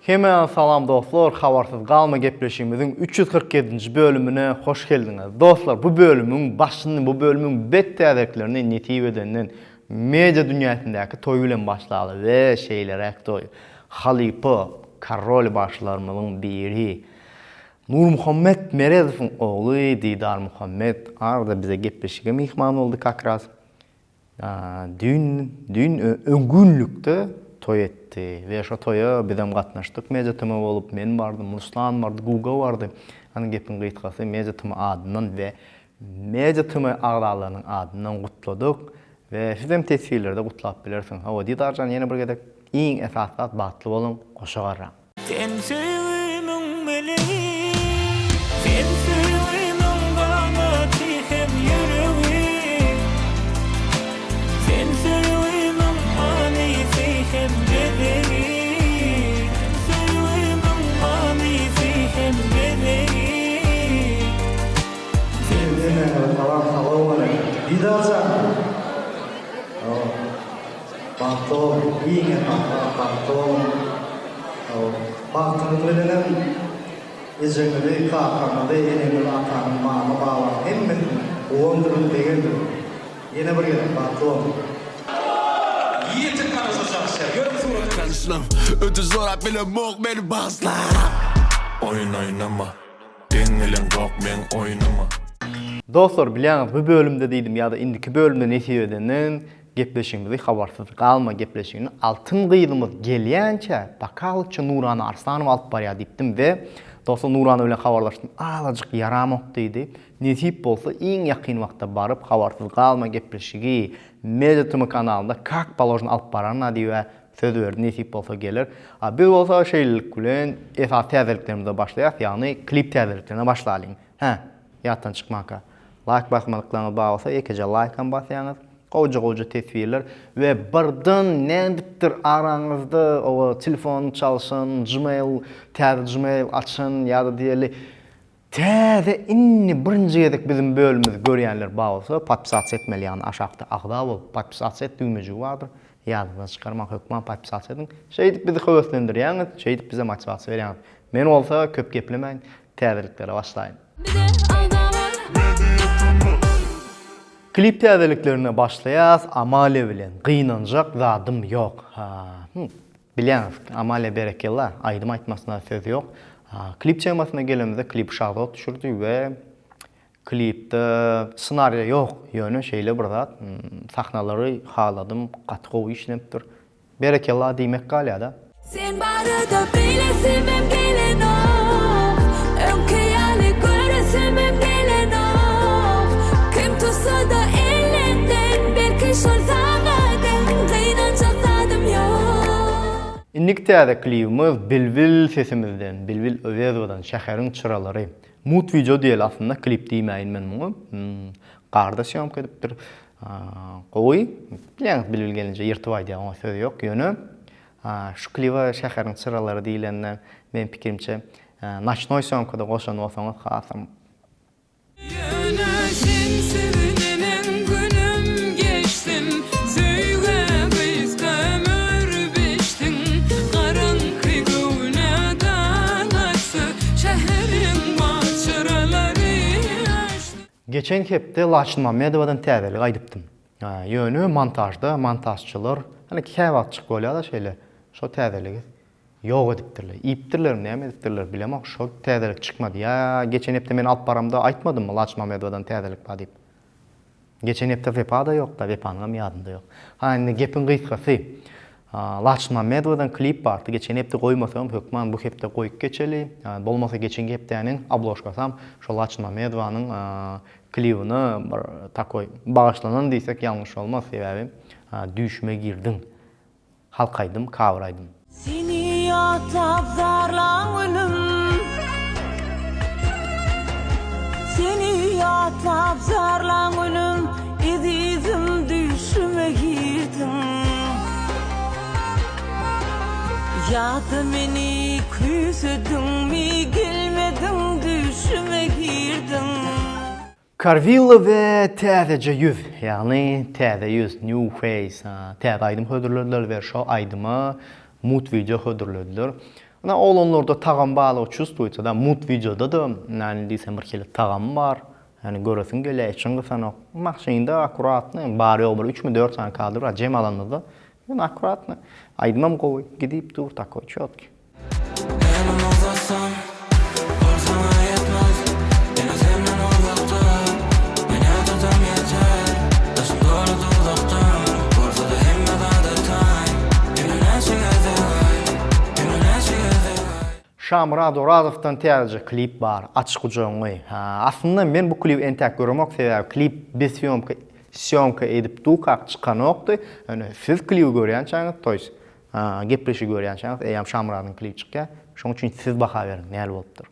Hemen salam dostlar, habarsız kalma gepleşimizin 347. bölümüne hoş geldiniz. Dostlar, bu bölümün başını, bu bölümün bet tədəriklerini netiv edenden media dünyasındaki toy bilen başladı ve şeyler toy. Halipa, Karol başlarımızın biri. Nur Muhammed Merezov'un oğlu Didar Muhammed arada bize gepleşige mihman oldu kakras. Dün öngünlükte toy etti ve şu toya bizem katnaştık. Mezetime olup men vardı, Muslan vardı, Guga vardı. Hani gepin gıytkası Mezetime adından ve Mezetime ağlarlarının adından kutladık. Ve sizem tesirlerde kutlap bilirsin. Hava Didarcan yeni bir gedek in esasat batlı olun, koşa garra. Sen sevimim meleği, sen sevimim bana tihem yüreği, sen sevimim hani tihem bedeği, sevimim hani tihem bedeği. Sevimim salam Didarcan. Baktım, iyi baktım. Baktığını bilenem, izini kalkanı da yenemin atanın mağına bağlar. Hemen oğundurun degendir. Yine bir gelin baktım. Yiğitin kanısı şahşer, görüm suratı. Karşılam, ötü zorak bile mok beni basla. Oyun oynama, dengelin kok men oynama. Dostlar, biliyorsunuz bu bölümde deydim ya da indiki bölümde netiv edenden gepleşimizi habarsız kalma gepleşiminin altın kıydımız gelyençe bakalıkça Nuran'ı Arslanov alıp barya deyiptim ve dostlar Nuran'ı öyle habarlaştım. Alacık yaramok deydi. Nesip bolsa en yakın vakta barıp habarsız kalma gepleşigi Medyatımı kanalında kak balojunu alıp barana diye ve söz verdi. Nesip bolsa gelir. Biz olsa şeylik gülen esas təzəliklerimize başlayaq. Yani klip təzəliklerine başlayalım. Yattan çıkmaka. Like basmadıklarına bağlı olsa ekece like'an basyanız. Koca tesvirler ve birden nendiptir aranızda o telefon çalışın, Gmail açın ya da diyeli täze inni birinci gedek bizim bölümümüzü görýänler bağolsa podpisat etmeli yani aşağıda ağda bol podpisat et düýmeci vardır. Yazdan çıkarmak hökman podpisat edin. Şeydip bizi höweslendirýäňiz, şeydip bize motivasiýa berýäňiz. Men olsa köp geplemeyin, täzeliklere başlayın. Klip təzəliklerine başlayaz, Amale bilen qıynanacak zadım yok. Biliyorsunuz, Amale berekella, aydım aytmasına söz yok. Klip çekmasına gelemizde klip şarkı düşürdü ve klipte senaryo yok. Yönü şeyle burada sahnaları haladım, katqoğu işlemdir. Berekella demek galya da. Sen barada beylesemem gelen of, önkeyali göresemem gelen of. Kim tutsa da elinden belki şolzamadım, kıynanacak zadım yok. İndik täze klibimiz Bilbil sesimizden, Bilbil Övezov'dan Şäherin çıraları. Mut video diýil aslında klip diýmeýin men muňa. Garda syomka edipdir. Gowy, bilen Bilbil gelince ýyrtyp aýdýan o söz ýok ýöne. Şu kliba Şäherin çıraları diýilenden men pikirimçe naçnoy syomkada goşan bolsaňyz hasam. Yönəşin sevinilen günüm geçtim, söýge kızga ömür biçtin, qaranqy göwnäden açsa şäheriň maçraları açtı. Geçen kepde Laçyn Mammedowadan täzelik aýdypdym. Ýöne montajda montajçylar hani käwatçyk bolýar da şeýle. Şo täzeligi yok edipdirler. İpdirler, näme edipdirler bilemok. Şo täzelik çykmady. Ya geçen hepde men alıp baramda aýtmadym mı Laçyn Mammedowadan täzelik bar diýip. Geçen hepde Wepada yok da Wepanyň ýadynda yok. Hani gepin gıytkasy. Laçyn Mammedowadan klip bardy. Geçen hepde goýmasam hökman bu hepde goýup geçeli. Bolmasa geçen hepdenin abloşkasam şo Laçyn Mammedowanyň klibini takoy bağışlanan diýsek ýalňyş bolmaz sebäbi düşme girdin. Halkaydım, kavraydım. Seni yatap zarlan önüm, seni yatap zarlan önüm, edizim düşme girdin. Yadı beni küsüdün mi, gelmedin düşme girdin. Karvilla ve täzece yüz, yani täze yüz, new face, täze aýdym hödürlerler ve şo aýdyma mut video hödürlediler. Ana olanlarda tağam bağlı çustoysa da mut videoda da yani diýsem bir kele tağam bar. Yani göresin gele için sana maşinede akuratny bari o 3 mi 4 sene kaldı cem alanında. Yani akuratny. Aydymam gowy gidip dur takoy çotki. Hemen olsam, olsana yetmez. Yine senden uzakta, beni tutam yeter. Taşın doğru dudaktan, olsa da hemme da time. Gününe çıkazı. Şamra Dorazov'tan teyarlıca klip var, açık ucağını. Aslında men bu klipi entek görmek sebebi klip bir syomka edip dukak çıkan oktu. Yani siz klipi görýänçäňiz, toys gepleşi görýänçäňiz, eýam Şamra'nın klip çıka. Şoň üçin siz baha berin, näle bolupdyr.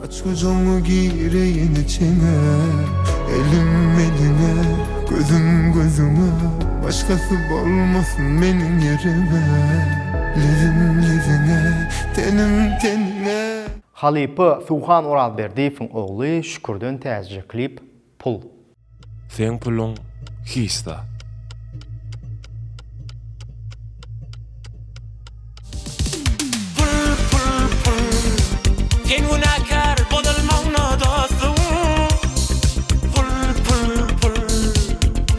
Aç kucağımı gireyin içine, elim eline, gözüm gözüme. Başkası olmasın benim yerime, levim levine, tenim tenine. Halipi Suhan Oralberdiýewiň ogly Şükürden täze klip Pul. Sen pulun hista. Sen günahkar bolmagyna dostum. Pul.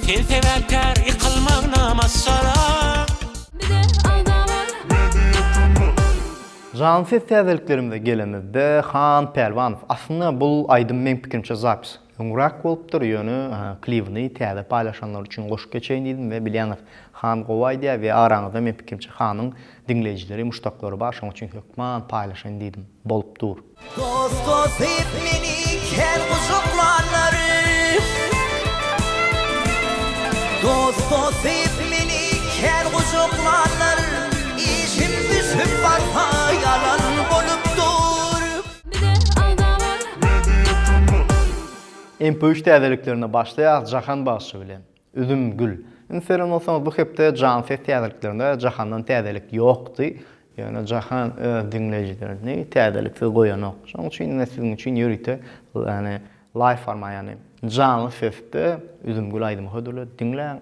Sen sebäpkar ýykylmagyna masala. Jansiz täzeliklerimde gelenizde Han Pervanov. Aslında bu aydym men pikirimçe zapis. Öňrak bolupdyr ýöne klipini täze paýlaşanlar üçin goşup geçeýin diýdim we bilýäňiz Han gowy diýär we araňyzda men pikirimçe Hanyň dinleýijileri, muştaklary bar, şoň üçin hökman paýlaşan diýdim. Bolupdyr. Dost dost hep meni kel kuzuklanları. Dost hep meni kel kuzuklanları. İşim düşüp varsa yalan bolupdur. MP3 täzeliklerine başlaýar Jahan Başy bilen. Üzüm gül. Inferan olsanız bu hepde jansiz täzeliklerinde Jahandan täzelik ýokdy. Yani Jahan dinleyijilerini täzelikse goýanok. Şoň üçin sizin üçin ýörite yani live forma yani canlı sesde üzüm gül aydym hödürle dinleň.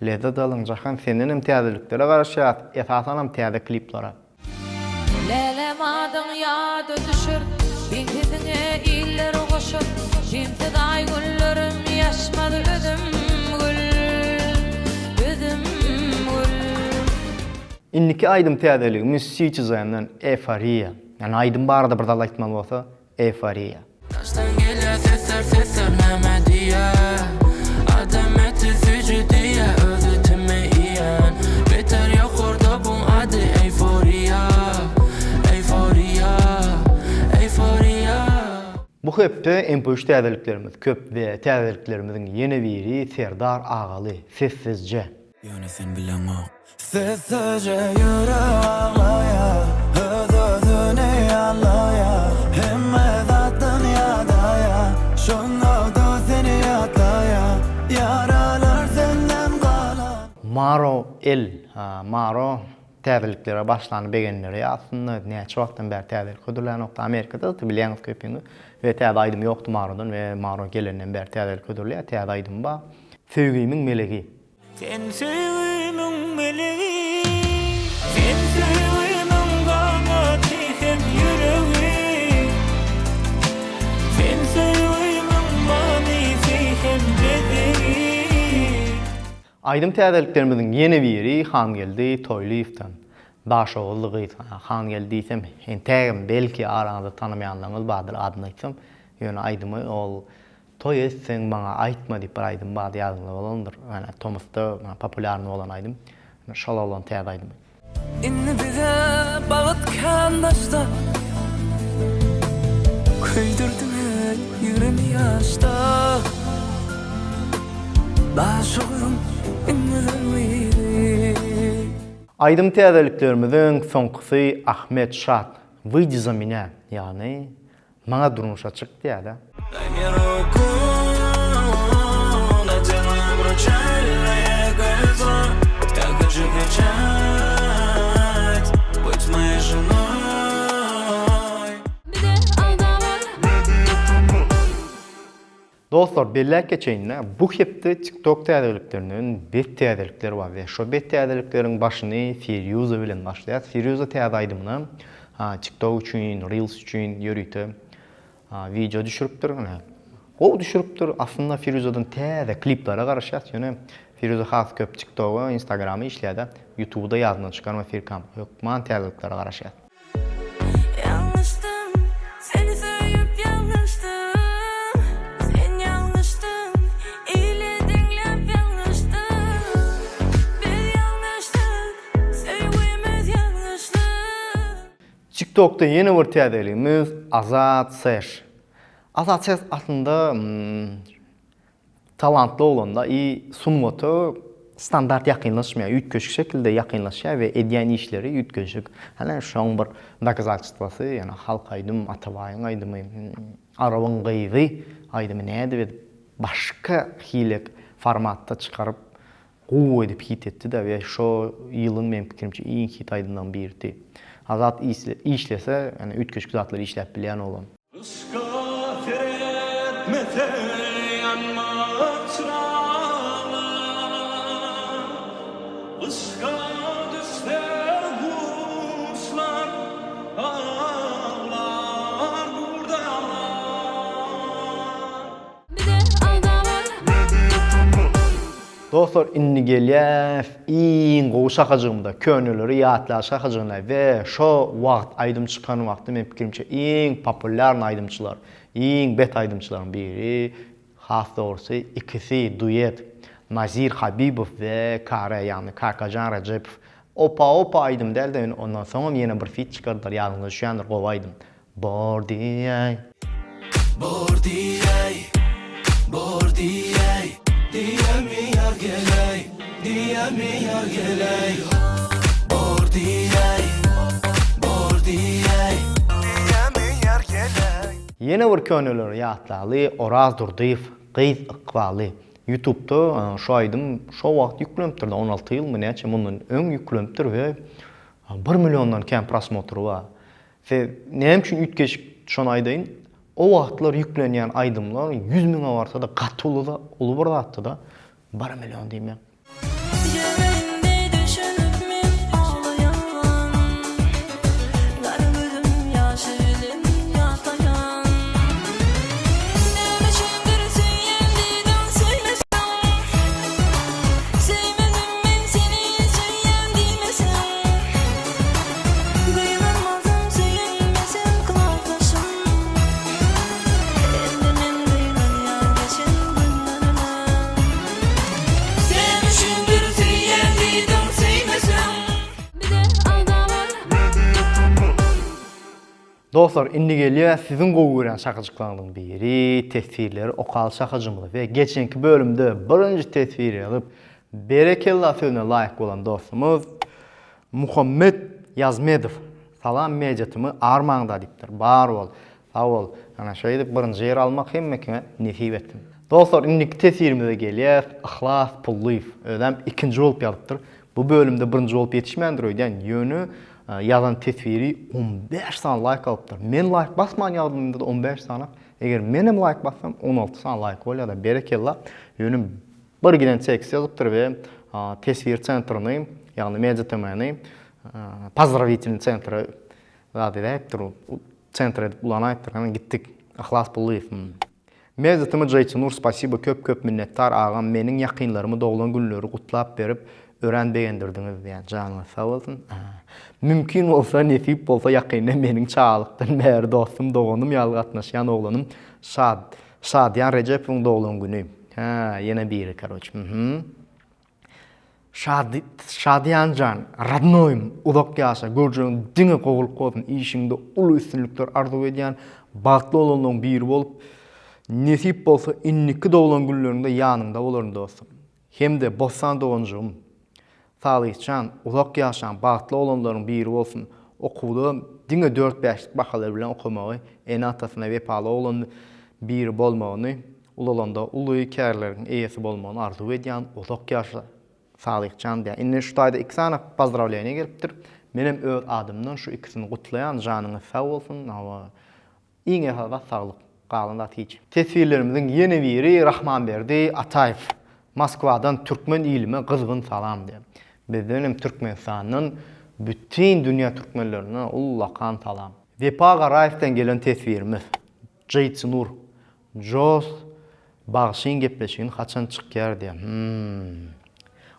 Lezzet alın Jahan senenim täzeliklere garaşýar. Esasan hem täze kliplere. Lelem adın ýady düşür, bildiğine iller goşup, imtiday günlerim yaşmadı özüm gül. Inniki aydym täzeligimiz Siçizenden Euforiya. Yani aydym barada bir dal aýtmaly bolsa Euforiya. Taştan gelýär sesler näme diýär. Adam eti süjüdiýä özü tümeýän. Beter ýokurda bu ady euforiya. Bu hepde MP3 täzeliklerimiz köp we täzeliklerimizin ýene biri Serdar Agaly Sessizce. Ýöne sen bilen o. Sessizce ýürek ağlaya, öz-özüne ýalaya. Hemme zatdan ýadaya, şoňda seni ýatlaya. Yaralar senden galan. Maro El, Maro täzeliklere başlany begenleri aslında näçe wagtdan bäri täzelik hödürlän nokta Amerikada bilýäňiz köpüňi we täze aydym ýokdy Marodan we Maro gelenden bäri täzelik hödürlýär. Täze aydym ba Sevgimiň melegi. Sen sevgimiň melegi. Sen sevgimiň gaňa tihem ýüregi. Sen sevgimiň many tihem bedegi. Aydym täzeliklerimizin ýene biri Han geldi Toýlyewdan. Daşowullygy Han geldi diýsem, entägim belki araňyzda tanamaýanlaryňyz bardyr adyny aýtsam, ýöne aydymy ol Toy sen maňa aýtma diýip bir aýdym bar ýazgyly bolandyr. Yani Tomosda popularny bolan aýdym. Şol bolan täze aýdym. Inni bize bağıtkan daşta, köýdürdün ýüremi ýaşta. Daşugum inni miydi? Aydym täzeliklerimizin soňkysy Ahmet Şat. Wyjdy za mine, yani maňa durmuşa çykdy ýa-da. Дай мне руку, надену обручальное кольцо. Я хочу кричать, будь моей женой. Dostlar, bellek geçeyinle bu hepte TikTok täzeliklerinin bet täzelikleri var ve şu bet täzeliklerin başını Firuza bilen başlayat. Firuza täzeaydymna TikTok üçün, Reels üçün yürüytü video düşürüpdir. O düşürüpdir. Aslında Firuza'dan täze kliplere garaşat. Yani Firuza has köp TikTok'u, Instagram'ı işledi. YouTube'da yazından çıkarma firkam. Yok, man täzeliklere garaşat. Yanlıştım, seni söyleyip yanlıştım. Sen yanlıştın, ile dinlep yanlıştım. Bir yanlıştık, sevgimiz yanlıştı. TikTok'ta yeni bir täzelimiz Azat Ses. Azat Ses aslında talantlı olanda sunmato standart yakınlaşmaya, ütköşük şekilde yakınlaşıyor ve edyen işleri ütköşük. Hani şoň bir nakazatçısı, yani halk aydım, atabayın aydım, araban gıydı aydım neydi ve başka hilek formatta çıkarıp qow edip hit etdi de ve şu yılın benim fikrimçe iyi hit aydından biriydi. Azat işlese, yani ütköşük zatları işlep bilen olan. Dostlar, indi gelýär iň gowy şakajygymda könülleri ýatlar şakajygyna we şo wagt aýdym çykan wagty men pikirimçe iň populär aýdymçylar, iň bet aýdymçylaryň biri, has doğrusu ikisi duet Nazir Habibov we Kara, yani Karkajan Rajepov. Opa aýdym däldi, ondan soň ýene bir fit çykardylar, ýalyňda şu ýandyr gowy aýdym. Bordiyay diyemi yar geley, diyemi yar geley. Bordiyay diyemi yar geley. Yine bir könüller ýatlaly Oraz Durdyýew, Gyz Ykbaly. YouTube'da şu aýdym, şu wagt ýüklenipdir, 16 ýyl mı näçe mundan öň ýüklenipdir we 1 milyondan kän prosmotry bar. Ve näme üçin ütgeşik şonu aýdyn? O wagtlar ýüklenýän aýdymlar 100 000 barsa da gatyly da uly bir zatdy da 1 milyon diýmem. Dostlar, indi gelýär sizin gowy gören şakajyklaryň biri, tesirleri okal şakajymyz ve geçenki bölümde birinji tesiri alıp berekella sözüne laýyk bolan dostumuz Muhammed Yazmedov. Salam mejatymy armaňda diýipdir. Bar bol, sag bol. Ana şeýle birinji ýer almak hemmekime nesip etdim. Dostlar, indiki tesirimize gelýär Ihlas Pulliýew. Ödem ikinji bolup ýalypdyr. Bu bölümde birinji bolup ýetişmändir öýden ýönü yazan tesviri 15 san like alıptır. Men like basman yazdığımda da 15 sana. Eğer menim like bassam 16 san like bolýar da berekella. Yönüm bir giden tekst yazıptır ve tesvir centrını, yani medyatemany, pozdravительный centrı zat edipdir. Centr edip ulan aýtdyr. Hemen gittik. Ihlas Pulliýew. Medyatemy Jayçynur, spasibo, köp minnettar agam, meniň ýakynlarymy doglan günleri gutlap berip örenbegendirdiňiz diýen janyňyz sag bolsun. Mümkin bolsa, nesip bolsa ýakynda meniň çağalykdan bäri dostum, doganym, ýaly gatnaşýan oglanym Şadyan Rejepowyň doglan güni. Ýene biri karoç. Şadyanjan, radnoym, uzak ýaşa, görjüň diňe gowulyp goýdun, işiňde uly üstünlikler arzu edýän bagtly olanyň biri bolup, nesip bolsa inniki doglan günlerinde ýanyňda bolaryn dostum. Hemde bossan doganjym, sağlyçan, uzak ýaşan bagtly olanlaryň biri bolsun. Okuwda diňe 4-5lik bahalar bilen okumagy, ene atasyna wepaly olan biri bolmagyny, ulalanda uly kärleriň eýesi bolmagyny arzu edýän uzak ýaşa sağlyçan diýen. Indi şu taýda 2 sana pozdravleniýa gelipdir. Menem öz adymdan şu ikisini gutlaýan janyňyz sag bolsun. Iň ähli saglyk Galında hiç. Tesvirlerimizin yeni biri Rahmanberdi Ataev. Moskvadan Türkmen ilime kızgın salam diye. Bizden Türkmenistan'ın bütün dünya Türkmenlerine ullakan salam. Vepa Garayev'den gelen tesvirimiz. Ceyt Nur. Jos bağışın gepleşigin haçan çıkýar diye.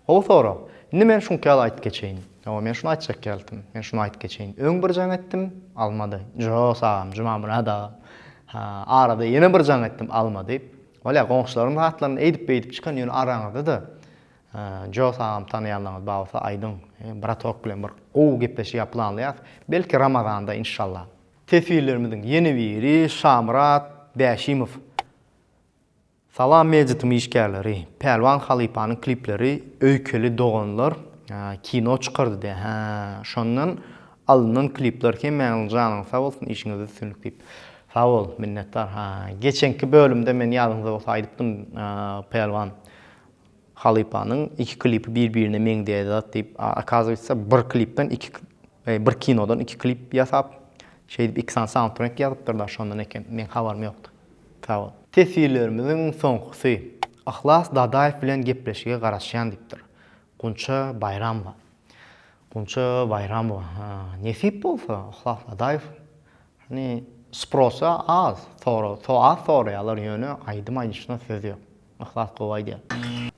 O sonra. Indi men şunu kal ayt geçeyin. Ama men şunu aytjak geldim. Men şunu ayt geçeyin. Öň bir jaň etdim, almady. Jos ağam, jumamına da. Arada yine bir jaň etdim, almady. Ola goňşularyň hatlaryny edip çykan ýöne araňyzda da. Jos ağam tanaýanlaryňyz bagsa aýdym. Bratok bilen bir o gepleşi planlaýar. Belki Ramazanda inşallah. Tesvirlerimizin yeni biri Şamrat Bäşimov. Salam mejitimi işgärleri. Pelwan Halypanyň klipleri öýkeli doganlar kino çykardy de. Şondan alynan klipler hem meňň janyň sag bolsun, işiňizde sünük dip. Sag bol, minnettar. Geçenki bölümde men ýadyňyzda bolsa aýdypdym, Pelwan Halypanyň iki klipi bir-birine meňdeýär dip. Akazypsa bir klipden bir kinodan iki klip ýasap, şeýdip 2 soundtrack ýazypdyr da şondan eken men habarym ýokdy. Sag bol. Tesvirlerimizin soňgusy Ahlas Dadaev bilen gepleşige garaşýan dipdir. Gunça Bayramova. Gunça Bayramova. Nesip bolsa Ahlas Dadaev sprosa az, sonra ýalar ýöne aýdym aýdyşyna söz ýok. Ahlas gowaýdy.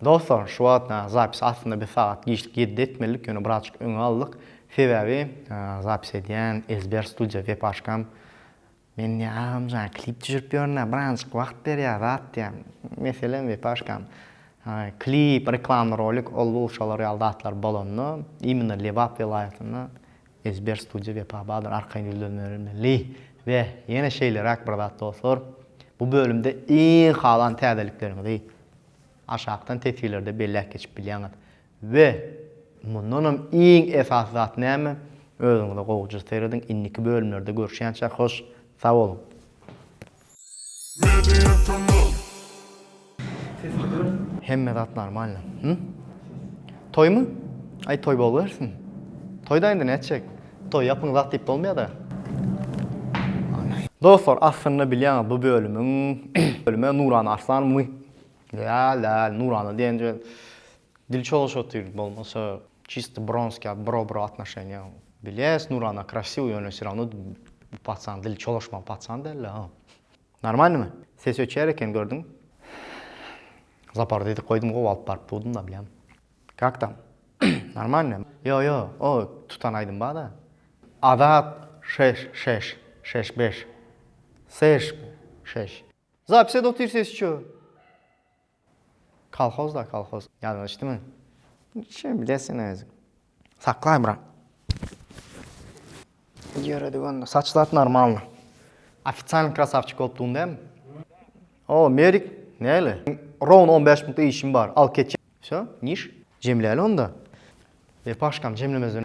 Dostlar, şu wagt zapis aslında bir saat geçtik 7 etmelik ýöne birazçyk öňe aldyk. Sebäbi zapis edýän Ezber Studio web açkam. Men ýa klip düşürip ýörnä, birazçyk wagt berýär zat diýär. Meselem web açkam. Klip, reklam rolik ol şolary aldatlar bolonny, imенно Levap vilayatyny Ezber Studio web abadyr arkaýyn ýönerilmeli we ýene şeýler ak bir zat dostlar. Bu bölümde iň halan täzeliklerimizi aşağıdan tesvirlerde bellek geçip bilýäňiz. Ve mundan iň esas zat näme? Özüňizde gowjy serediň inniki bölümlerde görüşýänçe hoş, sag bolun. Hemme zat normal. Toy mu? Ay toy bolýarsyň. Toyda indi näçek? Toy ýapyň zat diýip bolmaýar da. Dostlar, aslında bilýäňiz bu bölüme Nuran Arslanmy. La Nurana diýende dil çoluşotyr bolmasa чисто бронский бро отношения. Билес Нурана красивый, он все равно пацан, dil çoluşma pацан derler. Нормально mı? Ses öçerken gördün. Zapar dedik koydum o alıp barıp buldum da bilýän. Как там? Нормально? Yo, o tutan aydın bada. Adat 6. Запись доктирсиz çö. Kolhoz. Yanlış değil mi? Şey bilesin özü. Saklay bırak. Yürüdü saçlar normal. Официальный красавчик olduğun değil mi? O Merik neyle? Ровно 15 minutda işim var. Al keç. Все, niş. Cemleli onda. Ve paşkam cemlemezden.